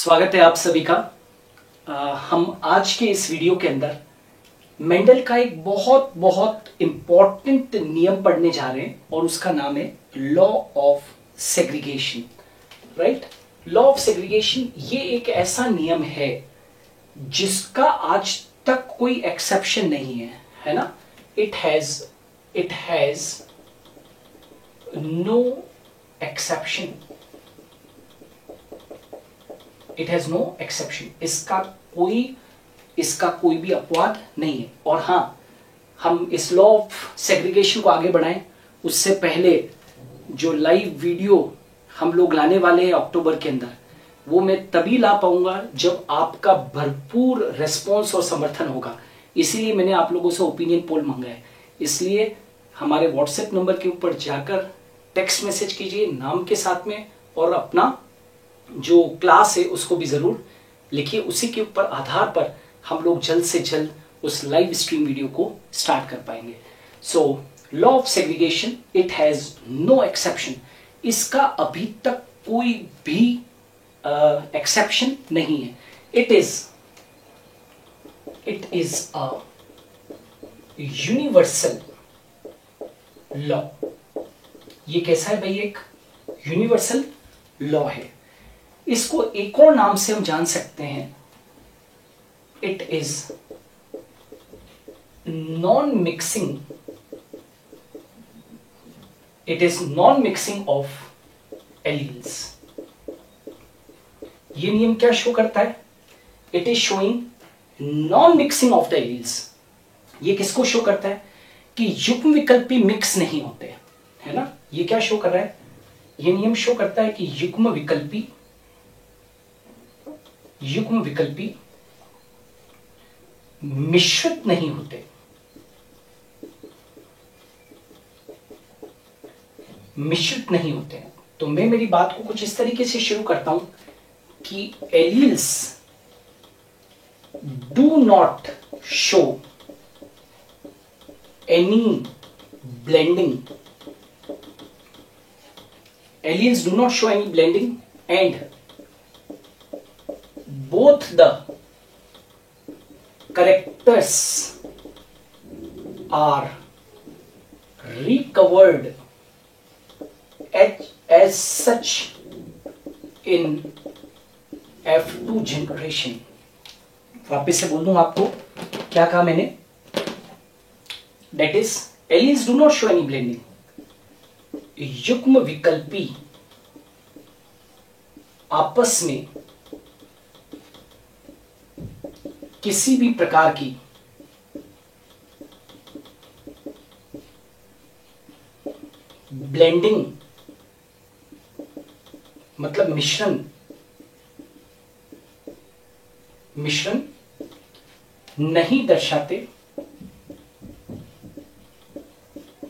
स्वागत है आप सभी का। हम आज के इस वीडियो के अंदर मेंडल का एक बहुत बहुत इंपॉर्टेंट नियम पढ़ने जा रहे हैं और उसका नाम है law of segregation. Right, law of segregation ये एक ऐसा नियम है जिसका आज तक कोई एक्सेप्शन नहीं है ना। It has no exception, it has no exception. इसका कोई भी अपवाद नहीं है। और हाँ, हम इस लॉ ऑफ सेग्रीगेशन को आगे बढ़ाएं उससे पहले जो लाइव वीडियो हम लोग लाने वाले हैं अक्टूबर के अंदर, वो मैं तभी ला पाऊंगा जब आपका भरपूर रेस्पॉन्स और समर्थन होगा। इसीलिए मैंने आप लोगों से ओपिनियन पोल मांगा है। इसलिए हमारे व्हाट्सएप नंबर के ऊपर जाकर टेक्स्ट मैसेज कीजिए नाम के साथ में, और अपना जो क्लास है उसको भी जरूर लिखिए। उसी के ऊपर आधार पर हम लोग जल्द से जल्द उस लाइव स्ट्रीम वीडियो को स्टार्ट कर पाएंगे। So law of segregation, it has no exception. इसका अभी तक कोई भी एक्सेप्शन नहीं है। It is a universal law. ये कैसा है भाई? एक यूनिवर्सल लॉ है। इसको एक और नाम से हम जान सकते हैं, it is non mixing, it is non mixing of alleles. ये नियम क्या शो करता है? It is showing non mixing of the alleles. ये किसको शो करता है? कि युग्म विकल्पी मिक्स नहीं होते, है ना। ये क्या शो कर रहा है? ये नियम शो करता है कि युग्म विकल्पी मिश्रित नहीं होते। मिश्रित नहीं होते। तो मैं मेरी बात को कुछ इस तरीके से शुरू करता हूं कि alleles do not show any blending, alleles do not show any blending and both the characters are recovered as such in F2 generation। वापस से बोल दूं आपको, क्या कहा मैंने? That is, alleles do not show any blending। युग्म विकल्पी आपस में किसी भी प्रकार की ब्लेंडिंग मतलब मिश्रण नहीं दर्शाते।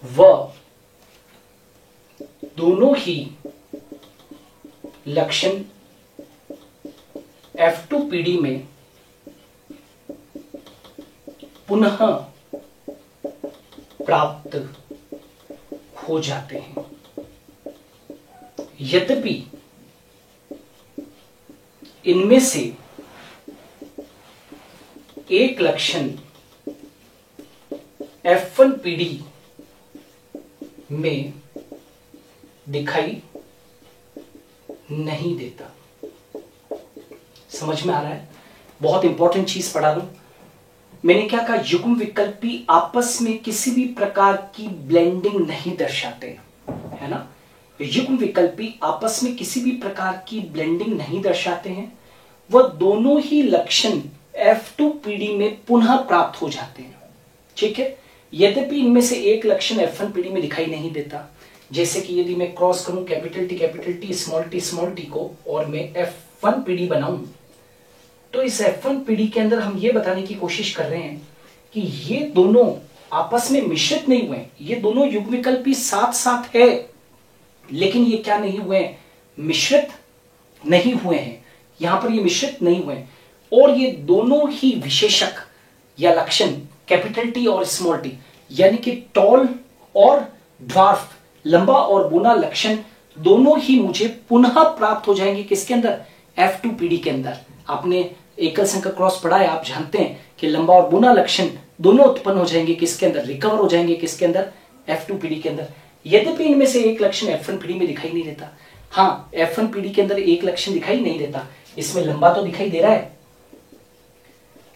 वह दोनों ही लक्षण F2 पीढ़ी में पुनः प्राप्त हो जाते हैं। यद्यपि इनमें से एक लक्षण F1 पीढ़ी में दिखाई नहीं देता। समझ में आ रहा है? बहुत इंपॉर्टेंट चीज पढ़ा दूं। मैंने क्या कहा? युग्म विकल्पी आपस में किसी भी प्रकार की ब्लेंडिंग नहीं दर्शाते, है ना। युग्म विकल्पी आपस में किसी भी प्रकार की ब्लेंडिंग नहीं दर्शाते हैं। वह दोनों ही लक्षण F2 पीढ़ी में पुनः प्राप्त हो जाते हैं। ठीक है। यद्यपि इनमें से एक लक्षण F1 पीढ़ी में दिखाई नहीं देता। जैसे कि यदि मैं क्रॉस करूं कैपिटल टी स्मॉल टी को और मैं F1 पीढ़ी बनाऊं, तो इस F1 पीढ़ी के अंदर हम ये बताने की कोशिश कर रहे हैं कि ये दोनों आपस में मिश्रित नहीं हुए। ये दोनों युग्म विकल्पी साथ साथ है, लेकिन ये क्या नहीं हुए? मिश्रित नहीं हुए हैं। यहां पर ये मिश्रित नहीं हुए। और ये दोनों ही विशेषक या लक्षण कैपिटल टी और स्मॉल टी, यानी कि टॉल और ड्वार्फ, लंबा और बूना लक्षण दोनों ही मुझे पुनः प्राप्त हो जाएंगे। किसके अंदर? F2PD के अंदर आपने एकल संकर क्रॉस पढ़ा है, आप जानते हैं कि लंबा और बुना लक्षण दोनों उत्पन्न हो जाएंगे किसके अंदर, रिकवर हो जाएंगे किसके अंदर, F2PD के अंदर। यद्यपि इनमें से एक लक्षण F1PD में दिखाई नहीं देता। हाँ, F1PD के अंदर एक लक्षण दिखाई नहीं देता, इसमें लंबा तो दिखाई दे रहा है,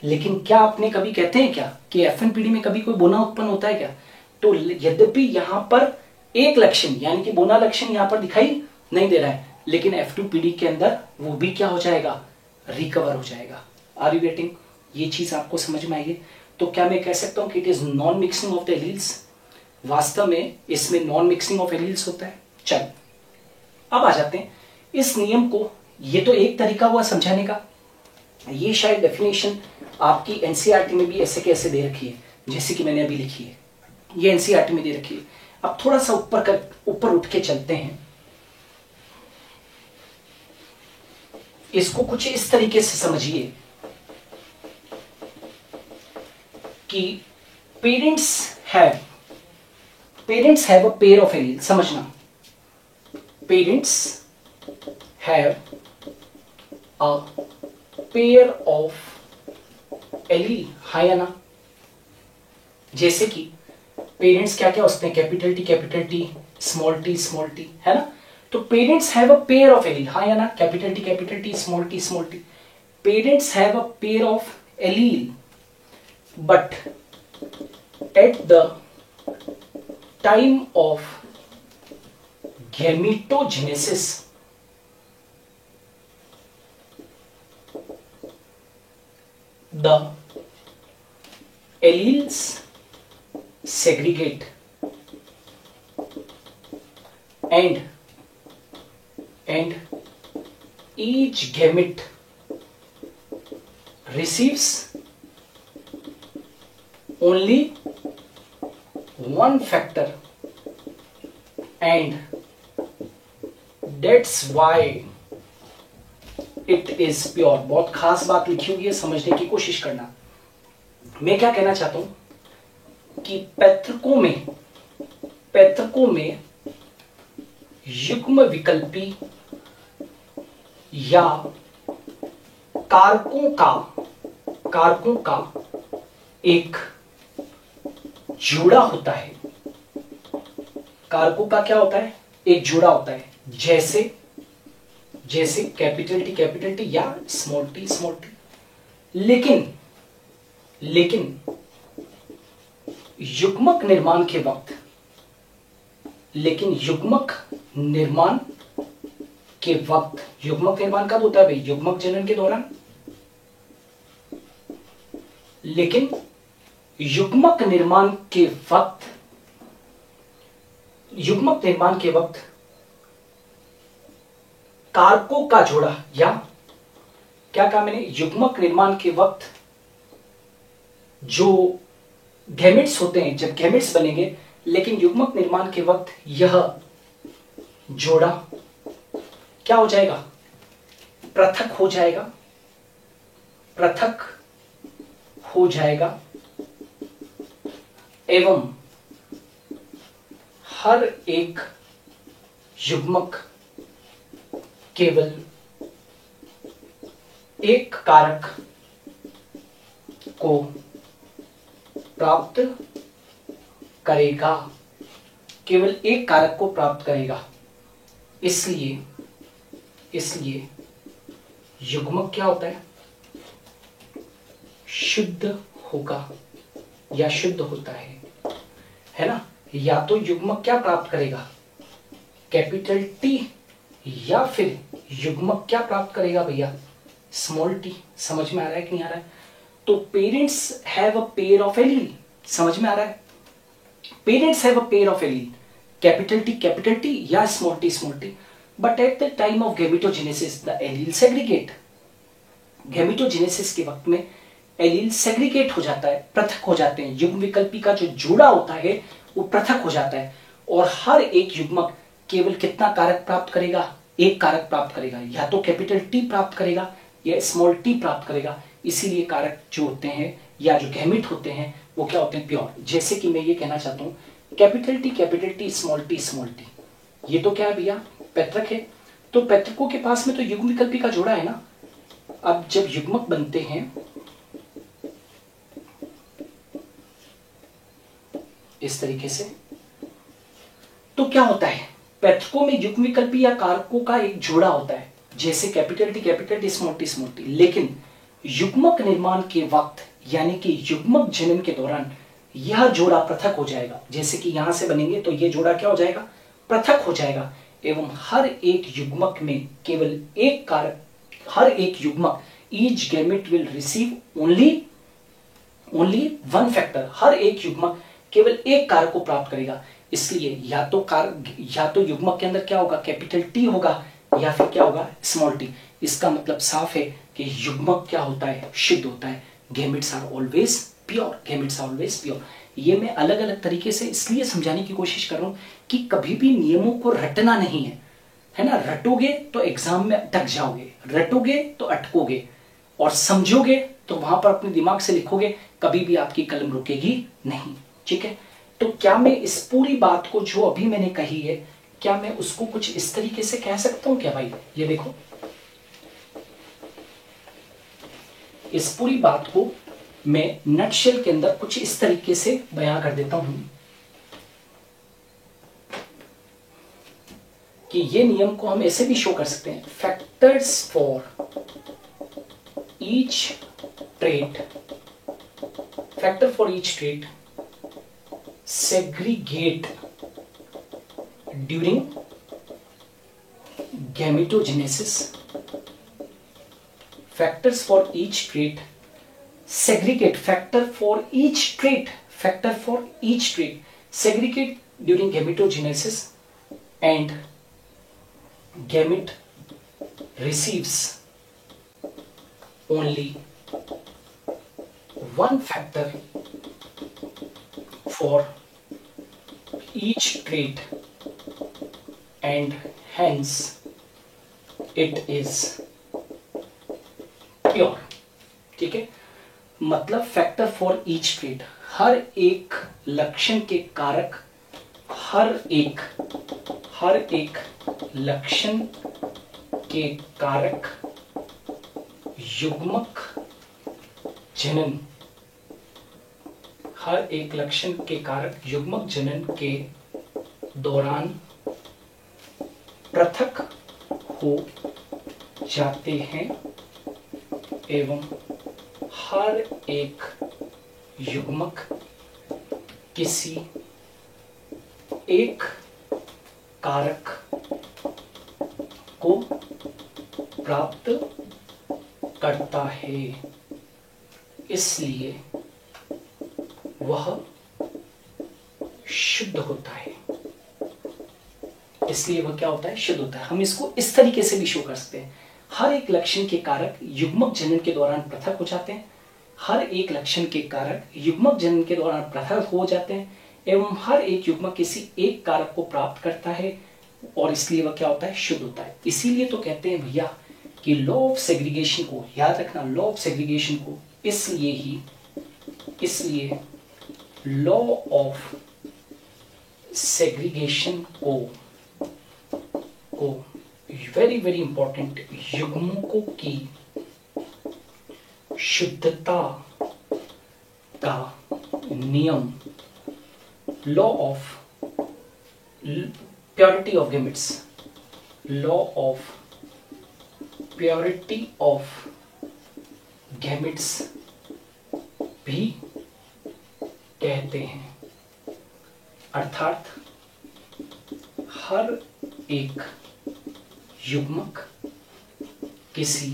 लेकिन क्या आपने कभी कहते हैं क्या कि F1PD में कभी कोई बोना उत्पन्न होता है क्या? तो यद्यपि यहां पर एक लक्षण यानी कि बोना लक्षण यहां पर दिखाई नहीं दे रहा है, लेकिन F2PD के अंदर वो भी क्या हो जाएगा, रिकवर हो जाएगा। Are you getting? ये चीज आपको समझ में आई है? तो क्या मैं कह सकता हूं कि it is non mixing of the alleles? वास्तव में इसमें नॉन मिक्सिंग ऑफ एलील्स होता है। चल अब आ जाते हैं इस नियम को, ये तो एक तरीका हुआ समझाने का, ये शायद डेफिनेशन आपकी एनसीईआरटी में भी ऐसे कैसे दे रखी है जैसे कि मैंने अभी लिखी है, ये एनसीईआरटी में दे रखी है। अब थोड़ा सा ऊपर उठ के चलते हैं, इसको कुछ इस तरीके से समझिए कि parents have a pair of allele. समझना, parents have a pair of allele, हाँ या ना? जैसे कि पेरेंट्स क्या क्या होते हैं, कैपिटल टी स्मॉल टी, है ना? तो parents have a pair of allele, हाँ या ना? Capital T small T. Parents have a pair of allele but at the time of gametogenesis the alleles segregate and each gamete receives only one factor, and that's why it is pure. बहुत खास बात लिखी हुई है, समझने की कोशिश करना। मैं क्या कहना चाहता हूं कि पैतृकों में युग्म विकल्पी या कारकों का एक जोड़ा होता है। कारकों का क्या होता है, एक जोड़ा होता है, जैसे कैपिटल टी या स्मॉल टी। लेकिन युग्मक निर्माण कब होता है भाई? युग्मक जनन के दौरान। लेकिन युग्मक निर्माण के वक्त कारकों का जोड़ा, या क्या कहा मैंने, युग्मक निर्माण के वक्त जो गैमेट्स होते हैं, जब गैमेट्स बनेंगे, लेकिन युग्मक निर्माण के वक्त यह जोड़ा क्या हो जाएगा, पृथक हो जाएगा एवं हर एक युग्मक केवल एक कारक को प्राप्त करेगा, इसलिए युग्मक क्या होता है, शुद्ध होगा या शुद्ध होता है ना? या तो युग्मक क्या प्राप्त करेगा, कैपिटल टी, या फिर युग्मक क्या प्राप्त करेगा भैया, स्मॉल टी। समझ में आ रहा है कि नहीं आ रहा है? तो parents have a pair of allele, समझ में आ रहा है? Parents have a pair of allele, capital T या small T, but at the time of gametogenesis the allele segregate. Gametogenesis के वक्त में एलील सेग्रीगेट हो जाता है, पृथक हो जाते हैं। युग्म विकल्पी का जो जोड़ा होता है वो पृथक हो जाता है, और हर एक युग्मक केवल कितना कारक प्राप्त करेगा, एक कारक प्राप्त करेगा, या तो कैपिटल टी प्राप्त करेगा या स्मॉल टी प्राप्त करेगा। इसीलिए कारक जो होते हैं या जो गैमेट होते हैं वो क्या होते हैं, प्योर। जैसे कि मैं ये कहना चाहता हूं कैपिटल टी स्मॉल टी, ये तो क्या है भैया, पैतृक है। तो पैतृकों के पास में तो युग्म विकल्पी का जोड़ा है ना। अब जब युग्मक बनते हैं इस तरीके से, तो क्या होता है, पैतृकों में युग्म विकल्पी या कारकों का एक जोड़ा होता है, जैसे कैपिटल टी, स्मॉल टी। लेकिन युग्मक निर्माण के वक्त यानी कि युग्मक जनन के दौरान यह जोड़ा पृथक हो जाएगा। जैसे कि यहां से बनेंगे तो यह जोड़ा क्या हो जाएगा, पृथक हो जाएगा। एवं हर एक युग्मक में केवल एक कारक, हर एक युग्मक, each gamete will receive only one factor, हर एक युग्मक केवल एक कारक को प्राप्त करेगा। इसलिए या तो युग्मक के अंदर क्या होगा, कैपिटल टी होगा, या फिर क्या होगा, स्मॉल टी। इसका मतलब साफ है कि युग्मक क्या होता है, शुद्ध होता है। Gametes are always pure, gametes are always pure. ये मैं अलग अलग तरीके से इसलिए समझाने की कोशिश कर रहा हूं कि कभी भी नियमों को रटना नहीं है, है ना। रटोगे तो एग्जाम में अटक जाओगे, रटोगे तो अटकोगे, और समझोगे तो वहां पर अपने दिमाग से लिखोगे, कभी भी आपकी कलम रुकेगी नहीं। ठीक है, तो क्या मैं इस पूरी बात को जो अभी मैंने कही है, क्या मैं उसको कुछ इस तरीके से कह सकता हूं क्या भाई? ये देखो, इस पूरी बात को मैं नटशेल के अंदर कुछ इस तरीके से बयां कर देता हूं कि ये नियम को हम ऐसे भी शो कर सकते हैं, factors for each trait, factor for each trait segregate during gametogenesis. Factors for each trait segregate, factor for each trait segregate during gametogenesis, and gamete receives only one factor for each trait and hence it is pure। ठीक है, मतलब factor for each trait, हर एक लक्षण के कारक, हर एक लक्षण के कारक युग्मक जनन, हर एक लक्षण के कारक युग्मक जनन के दौरान पृथक हो जाते हैं एवं हर एक युग्मक किसी एक कारक को प्राप्त करता है, इसलिए वह शुद्ध होता है। इसलिए वह क्या होता है, शुद्ध होता है। हम इसको इस तरीके से भी शो कर सकते हैं, हर एक लक्षण के कारक युग्मक जनन के दौरान पृथक हो जाते हैं, हर एक लक्षण के कारक युग्मक जनन के दौरान पृथक हो जाते हैं एवं हर एक युग्मक किसी एक कारक को प्राप्त करता है, और इसलिए वह क्या होता है, शुद्ध होता है। इसीलिए तो कहते हैं भैया कि लॉ ऑफ सेग्रीगेशन को याद रखना, लॉ ऑफ सेग्रीगेशन को इसलिए लॉ ऑफ सेग्रीगेशन को वेरी वेरी इंपॉर्टेंट, युग्मकों की शुद्धता का नियम, law of purity of gametes, law of purity of gametes भी कहते हैं। अर्थात हर एक युग्मक किसी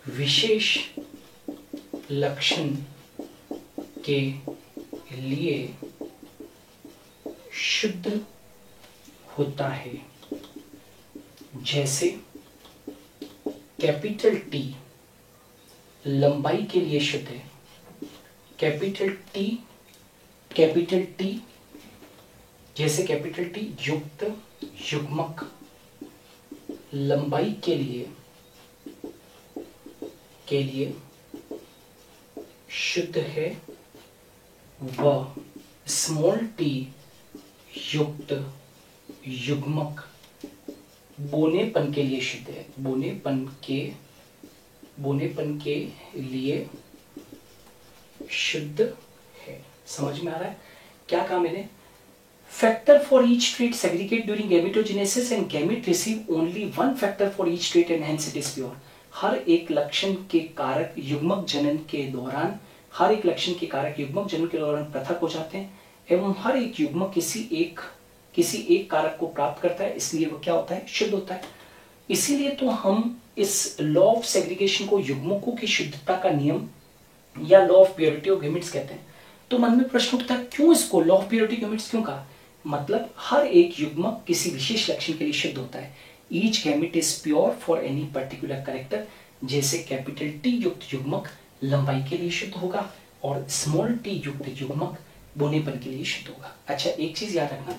विशेष लक्षण के लिए शुद्ध होता है। जैसे कैपिटल टी लंबाई के लिए शुद्ध है, कैपिटल टी जैसे कैपिटल टी युक्त युग्मक लंबाई के लिए शुद्ध है, व स्मॉल टी युक्त युग्मक बोनेपन के लिए शुद्ध है, बोनेपन के लिए शुद्ध है। समझ में आ रहा है क्या कहा मैंने? Factor for each trait segregate during gametogenesis and gamete receive only one factor for each trait and hence it is pure. हर एक लक्षण के कारक युग्मक जनन के दौरान पृथक हो जाते हैं एवं हर एक युग्मक किसी एक कारक को प्राप्त करता है, इसलिए वो क्या होता है? शुद्ध होता है। इसीलिए तो हम इस लॉ ऑफ सेग्रीगेशन को युग्मकों की शुद्धता का नियम या law of purity of gametes कहते हैं। तो मन में प्रश्न उठता है क्यों इसको लॉ ऑफ प्योरिटी गैमेट्स क्यों कहा? मतलब हर एक युग्मक किसी विशेष लक्षण के लिए शुद्ध होता है। Each gamete is pure for any particular character. जैसे कैपिटल टी युक्त युग्मक लंबाई के लिए शुद्ध होगा और स्मॉल टी युक्त युग्मक बोनेपन के लिए शुद्ध होगा। अच्छा, एक चीज याद रखना,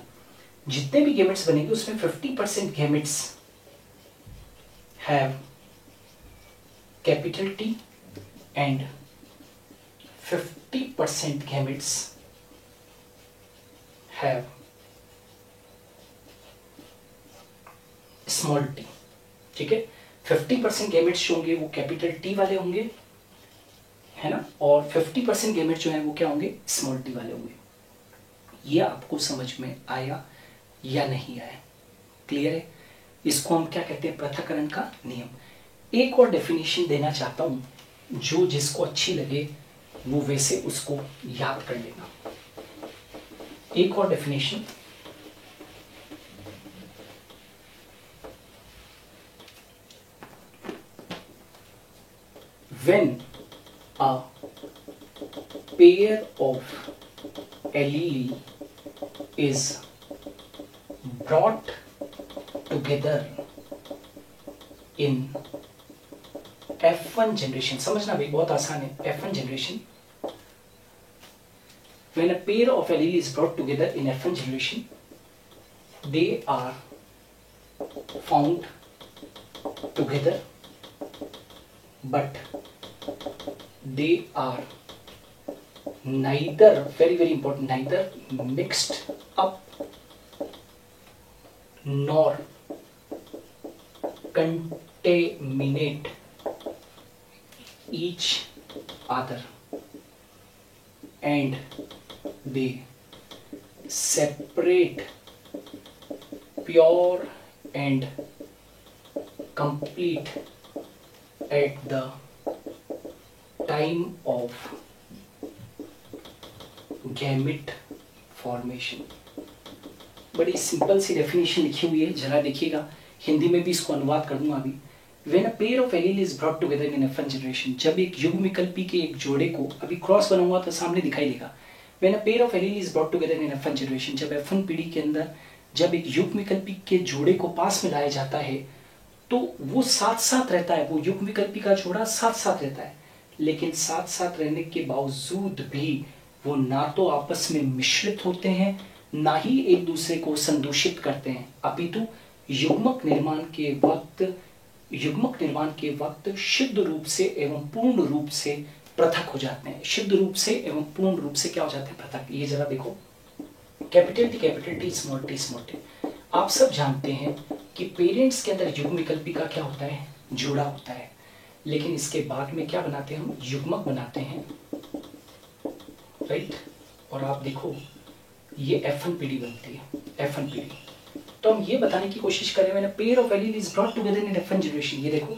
जितने भी गैमेट्स बनेंगे उसमें 50% gametes have capital T and 50% gametes have small t। ठीक है, 50% गैमेट्स जो होंगे वो कैपिटल टी वाले होंगे, है ना, और 50% गैमेट्स जो हैं वो क्या होंगे? स्मॉल टी वाले होंगे। ये आपको समझ में आया या नहीं आया? क्लियर है? इसको हम क्या कहते हैं? पृथक्करण का नियम। एक और डेफिनेशन देना चाहता हूं, जो जिसको अच्छी लगे वो वैसे उसको याद कर लेना। एक और definition, when a pair of allele is brought together in F1 generation, समझना भाई बहुत आसान है। F1 generation, when a pair of allele is brought together in F1 generation, they are found together, but they are neither, very very important, neither mixed up nor contaminate each other, and they separate pure and complete at the time of gamete formation। बड़ी simple सी definition लिखी हुई है, जरा देखिएगा। हिंदी में भी इसको अनुवाद कर दूंगा अभी। When a pair of allele is brought together in F1 generation, जब एक युग्मविकल्पी के एक जोड़े को, अभी क्रॉस बनाऊंगा तो सामने दिखाई देगा। When a pair of allele is brought together in F1 generation, जब F1 पीढ़ी के अंदर जब एक युग्मविकल्पी के जोड़े को पास में लाया जाता है तो वो साथ साथ रहता है, वो युग्मविकल्पी का जोड़ा साथ साथ रहता है, लेकिन साथ साथ रहने के बावजूद भी वो ना तो आपस में मिश्रित होते हैं, ना ही एक दूसरे को संदूषित करते हैं, अपितु युग्मक निर्माण के वक्त शुद्ध रूप से एवं पूर्ण रूप से पृथक हो जाते हैं। शुद्ध रूप से एवं पूर्ण रूप से क्या हो जाते हैं? पृथक। ये जरा देखो, कैपिटल टी स्मॉल टी। आप सब जानते हैं कि पेरेंट्स के अंदर युग्मविकल्पी का क्या होता है? जोड़ा होता है, लेकिन इसके बाद में क्या बनाते हैं? हम युग्मक बनाते हैं, राइट। और आप देखो ये F1 पीढ़ी बनती है, F1 पीढ़ी। तो हम ये बताने की कोशिश कर रहे हैं, pair of allele is brought together in F1 generation. ये देखो,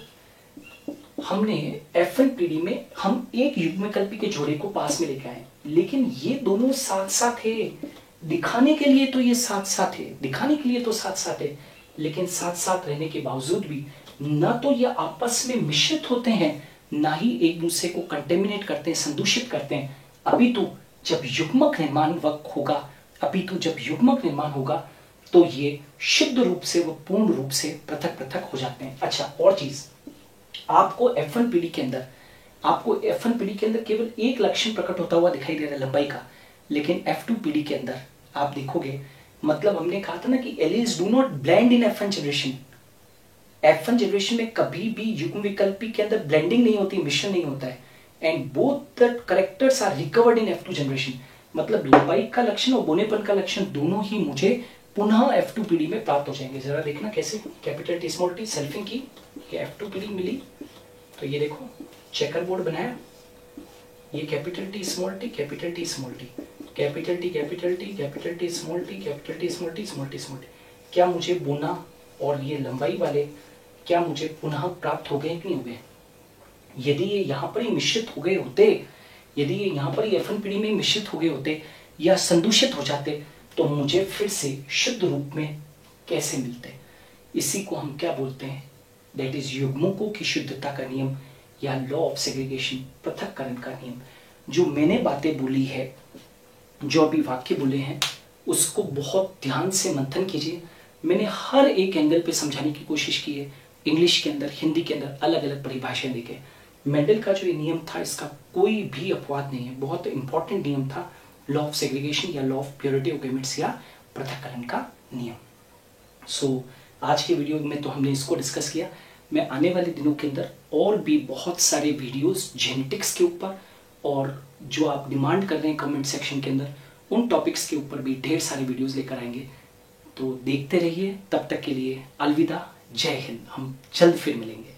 हमने F1 पीढ़ी में हम एक युग्मविकल्पी के जोड़े को पास में लेके आए, लेकिन ये दोनों साथ साथ है, दिखाने के लिए तो ये साथ साथ है, लेकिन साथ साथ रहने के बावजूद भी ना तो ये आपस में मिश्रित होते हैं, ना ही एक दूसरे को कंटेमिनेट करते हैं, संदूषित करते हैं। अपितु जब युग्मक निर्माण होगा तो ये शुद्ध रूप से, वो पूर्ण रूप से पृथक हो जाते हैं। अच्छा, और चीज, आपको F1 पीढ़ी के अंदर केवल एक लक्षण प्रकट होता हुआ दिखाई दे रहा है, लंबाई का, लेकिन F2 पीढ़ी के अंदर आप देखोगे, मतलब हमने कहा था ना कि alleles do not blend in F1 generation. F1 generation में कभी भी युग्मविकल्पी के अंदर ब्लेंडिंग नहीं होती, मिश्रण नहीं होता है, and both the characters are recovered in F2 generation. मतलब लंबाई का लक्षण और बोनेपन का लक्षण दोनों ही मुझे पुनः F2PD में प्राप्त हो जाएंगे। जरा देखना कैसे, capital T small T selfing की, ये F2PD मिली, तो ये देखो चेकर बोर्ड बनाया, ये capital T small T, capital T small T, capital T capital T, capital T small T, capital T small T, small T small T. क्या मुझे बोना और ये लंबाई वाले क्या मुझे पुनः प्राप्त हो गए कि नहीं हो गए? यदि ये यहाँ पर ही मिश्रित हो गए होते, यदि ये यहाँ पर ही F1PD में मिश्रित हो गए होते या संदूषित हो जाते, तो मुझे फिर से शुद्ध रूप में कैसे मिलते? इसी को हम क्या बोलते हैं? दैट इज युग्मकों की शुद्धता का नियम या लॉ ऑफ सेग्रीगेशन, पृथक्करण का नियम। जो मैंने बातें बोली है, जो अभी वाक्य बोले हैं, उसको बहुत ध्यान से मंथन कीजिए। मैंने हर एक एंगल पे समझाने की कोशिश की है, इंग्लिश के अंदर, हिंदी के अंदर अलग अलग परिभाषाएं देके। मेंडल का जो ये नियम था, इसका कोई भी अपवाद नहीं है, बहुत इंपॉर्टेंट नियम था, लॉ ऑफ सेग्रीगेशन या law of purity of gametes या पृथक्करण का नियम। सो आज के वीडियो में तो हमने इसको डिस्कस किया। मैं आने वाले दिनों के अंदर और भी बहुत सारे वीडियोस जेनेटिक्स के ऊपर, और जो आप डिमांड कर रहे हैं कमेंट सेक्शन के अंदर, उन टॉपिक्स के ऊपर भी ढेर सारे वीडियोस लेकर आएंगे। तो देखते रहिए, तब तक के लिए अलविदा, जय हिंद। हम जल्द फिर मिलेंगे।